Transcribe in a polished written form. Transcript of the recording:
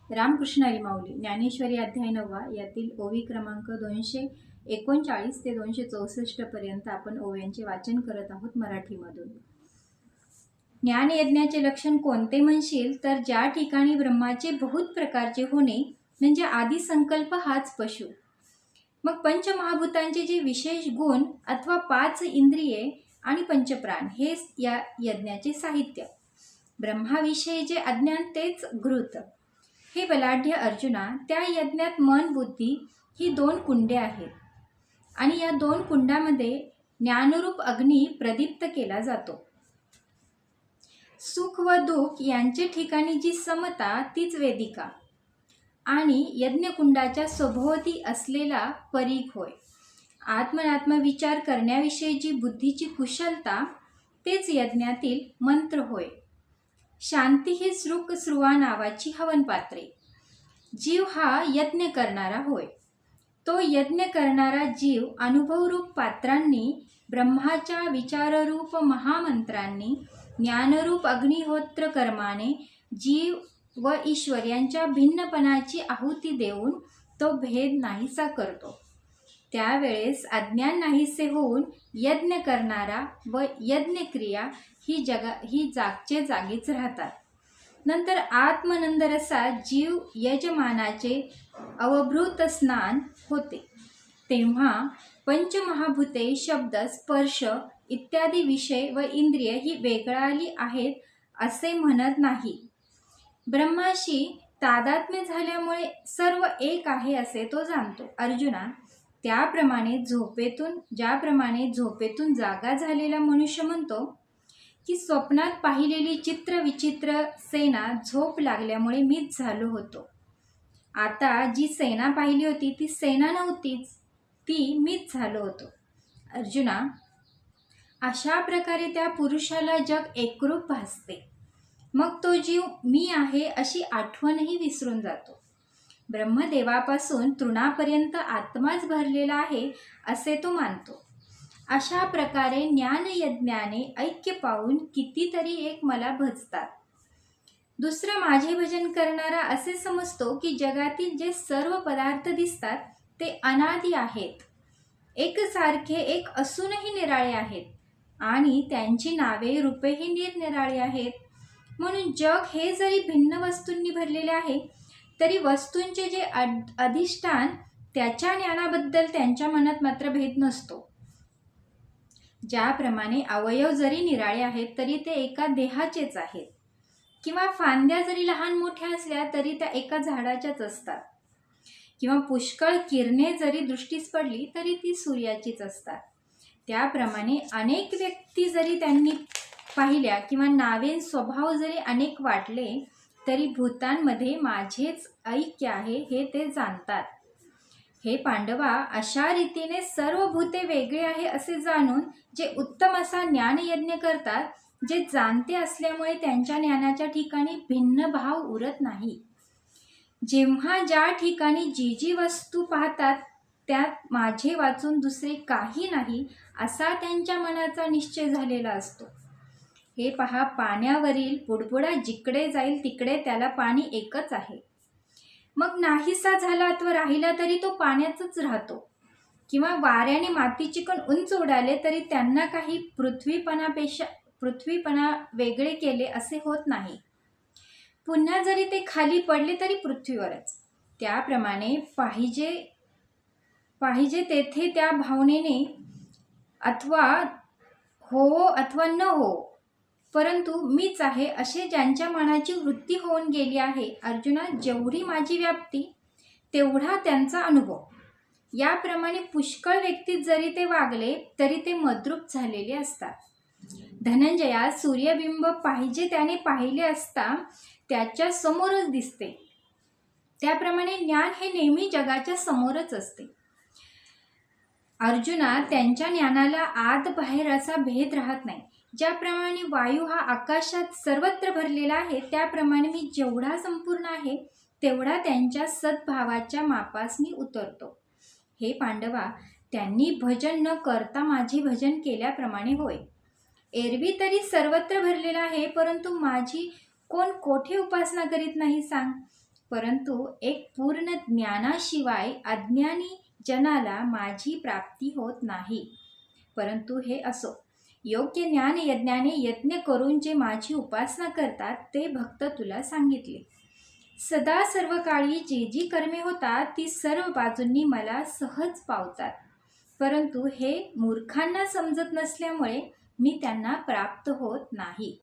रामकृष्ण हरी माऊली ज्ञानेश्वरी अध्याय 9 यातील ओवी क्रमांक 239 ते 264 पर्यंत आपण ओव्यांचे वाचन करत आहोत मराठीमधून. ज्ञानयज्ञाचे लक्षण कोणते म्हणशील तर ज्या ठिकाणी ब्रह्माचे बहुत प्रकारचे होणे म्हणजे आदी संकल्प हाच पशु. मग पंचमहाभूतांचे जे विशेष गुण अथवा 5 इंद्रिये आणि पंचप्राण हे या यज्ञाचे साहित्य. ब्रह्माविषयी जे अज्ञान तेच घृत. हे बलाढ्य अर्जुना, त्या यज्ञात मन बुद्धी ही 2 कुंडे आहेत आणि या 2 कुंडामध्ये ज्ञानरूप अग्नी प्रदीप्त केला जातो. सुख व दुःख यांचे ठिकाणी जी समता तीच वेदिका आणि यज्ञकुंडाच्या सभोवती असलेला परीघ होय. आत्मनात्म विचार करण्याविषयी जी बुद्धीची कुशलता तेच यज्ञातील मंत्र होय. शांती ही सृक स्रुवा नावाची हवन पात्रे. जीव हा यज्ञ करणारा होय. तो यज्ञ करणारा जीव अनुभवरूप पात्रांनी, ब्रह्माच्या विचाररूप महामंत्रांनी, ज्ञानरूप अग्निहोत्र कर्माने जीव व ईश्वर यांच्या भिन्नपणाची आहुती देऊन तो भेद नाहीसा करतो. त्यावेळेस अज्ञान नाहीसे होऊन यज्ञ करणारा व यज्ञक्रिया ही जागचे जागीच राहतात. नंतर आत्मनंदरसात जीव यजमानाचे अवभृत स्नान होते. तेव्हा पंचमहाभूते, शब्द, स्पर्श इत्यादी विषय व इंद्रिय ही वेगळाली आहेत असे म्हणत नाही. ब्रह्माशी तादात्म्य झाल्यामुळे सर्व एक आहे असे तो जाणतो. अर्जुना, ज्याप्रमाणे झोपेतून जागा झालेला मनुष्य म्हणतो की स्वप्नात पाहिलेली चित्र विचित्र सेना झोप लागल्यामुळे मीच झालो होतो. आता जी सेना पाहिली होती ती सेना नव्हतीच, ती मीच झालो होतो. अर्जुना, अशा प्रकारे त्या पुरुषाला जग एकरूप भासते. मग तो जीव मी आहे अशी आठवणही विसरून जातो. ब्रह्मदेवापासून तृणापर्यंत आत्माच भरलेला आहे असे तो मानतो. अशा प्रकारे ज्ञानयज्ञाने ऐक्य पाहून कितीतरी एक मला भजतात. दुसरा माझे भजन करणारा असे समजतो की जगातील जे सर्व पदार्थ दिसतात ते अनादि आहेत, एकसारखे एक असूनही निराळे आहेत आणि त्यांची नावे रूपेही निरनिराळी आहेत. म्हणून जग हे जरी भिन्न वस्तूंनी भरलेले आहे तरी वस्तूंचे जे अधिष्ठान त्याच्या ज्ञानाबद्दल त्यांच्या मनात मात्र भेद नसतो. ज्याप्रमाणे अवयव जरी निराळे आहेत तरी ते एका देहाचेच आहेत, किंवा फांद्या जरी लहान मोठ्या असल्या तरी त्या एका झाडाच्याच असतात, किंवा पुष्कळ किरणे जरी दृष्टीस पडली तरी ती सूर्याचीच असतात. त्याप्रमाणे अनेक व्यक्ती जरी त्यांनी पाहिल्या किंवा नावे स्वभाव जरी अनेक वाटले तरी भूतांमध्ये माझेच ऐक्य आहे हे ते जाणतात. हे पांडवा, अशा रीतीने सर्व भूते वेगळे आहे असे जाणून जे उत्तम असा ज्ञानयज्ञ करतात, जे जाणते असल्यामुळे त्यांच्या ज्ञानाच्या ठिकाणी भिन्न भाव उरत नाही. जेव्हा ज्या ठिकाणी जी वस्तू पाहतात त्यात माझे वाचून दुसरे काही नाही असा त्यांच्या मनाचा निश्चय झालेला असतो. हे पहा, पाण्यावरील बुडबुडा जिकडे जाईल तिकडे त्याला पाणी एकच आहे. मग नाहीसा झाला अथवा राहिला तरी तो पाण्यातच राहतो, किंवा वाऱ्याने माती चिकन उंच उडाले तरी त्यांना काही पृथ्वीपणा वेगळे केले असे होत नाही. पुन्हा जरी ते खाली पडले तरी पृथ्वीवरच. त्याप्रमाणे पाहिजे तेथे त्या भावनेने अथवा हो अथवा न हो परंतु मीच आहे असे ज्यांच्या मनाची वृत्ती होऊन गेली आहे. अर्जुना, जेवढी माझी व्याप्ती तेवढा त्यांचा अनुभव. याप्रमाणे पुष्कळ व्यक्तीत जरी ते वागले तरी ते मद्रूप झालेले असतात. धनंजया, सूर्यबिंब पाहिजे त्याने पाहिले असता त्याच्या समोरच दिसते. त्याप्रमाणे ज्ञान हे नेहमी जगाच्या समोरच असते. अर्जुना, त्यांच्या ज्ञानाला आत बाहेर असा भेद राहत नाही. ज्याप्रमाणे वायू हा आकाशात सर्वत्र भरलेला आहे त्याप्रमाणे मी जेवढा संपूर्ण आहे तेवढा त्यांच्या सद्भावाच्या मापास मी उतरतो. हे पांडवा, त्यांनी भजन न करता माझे भजन केल्याप्रमाणे होय. एरवी तरी सर्वत्र भरलेला आहे, परंतु माझी कोण कोठे उपासना करीत नाही सांग. परंतु एक पूर्ण ज्ञानाशिवाय अज्ञानी जनाला माझी प्राप्ती होत नाही. परंतु हे असो, योग्य ज्ञान यज्ञाने यज्ञ करून जे माझी उपासना करतात ते भक्त तुला सांगितले. सदा सर्व काळी जी जी कर्मे होतात ती सर्व बाजूंनी मला सहज पावतात. परंतु हे मूर्खांना समजत नसल्यामुळे मी त्यांना प्राप्त होत नाही.